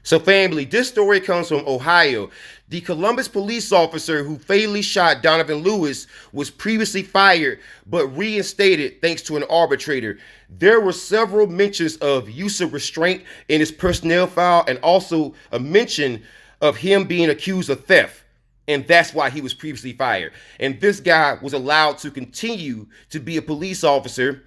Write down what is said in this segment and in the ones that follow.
So family, this story comes from Ohio. The Columbus police officer who fatally shot Donovan Lewis was previously fired but reinstated thanks to an arbitrator. There were several mentions of use of restraint in his personnel file and also a mention of him being accused of theft. And that's why he was previously fired. And this guy was allowed to continue to be a police officer,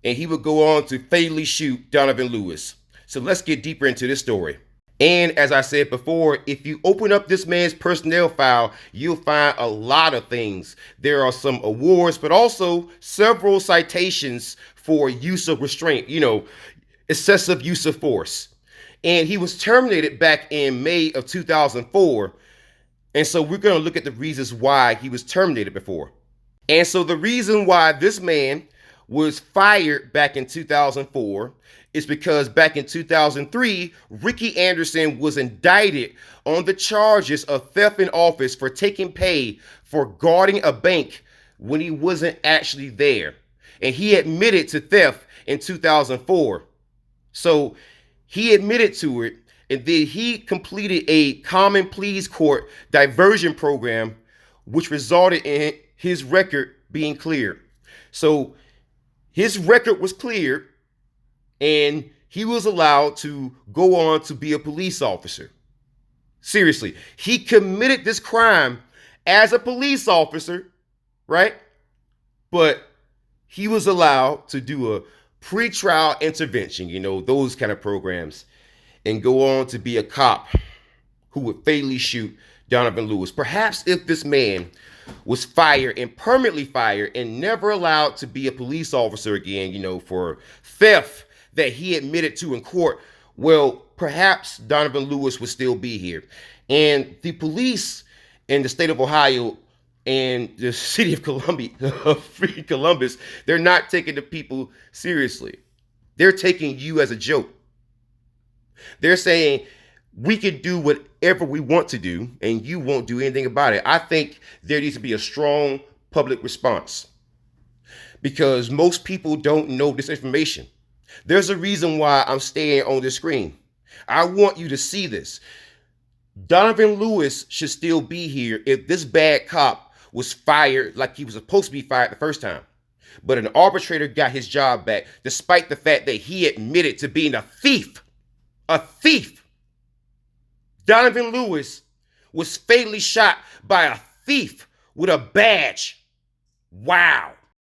and he would go on to fatally shoot Donovan Lewis. So let's get deeper into this story. And as I said before, if you open up this man's personnel file, you'll find a lot of things. There are some awards, but also several citations for use of restraint, excessive use of force. And he was terminated back in May of 2004. And so we're going to look at the reasons why he was terminated before. And so the reason why this man was fired back in 2004 is because back in 2003, Ricky Anderson was indicted on the charges of theft in office for taking pay for guarding a bank when he wasn't actually there. And he admitted to theft in 2004. So he admitted to it, and then he completed a common pleas court diversion program, which resulted in his record being cleared. So his record was cleared, and he was allowed to go on to be a police officer. Seriously, he committed this crime as a police officer, right? But he was allowed to do a pretrial intervention, those kind of programs, and go on to be a cop who would fatally shoot Donovan Lewis. Perhaps if this man was fired and permanently fired and never allowed to be a police officer again, for theft that he admitted to in court, well, perhaps Donovan Lewis would still be here. And the police in the state of Ohio and the city of Columbus, they're not taking the people seriously. They're taking you as a joke. They're saying we can do whatever we want to do and you won't do anything about it. I think there needs to be a strong public response because most people don't know this information. There's a reason why I'm staying on this screen. I want you to see this. Donovan Lewis should still be here if this bad cop was fired like he was supposed to be fired the first time. But an arbitrator got his job back despite the fact that he admitted to being a thief. A thief. Donovan Lewis was fatally shot by a thief with a badge. Wow.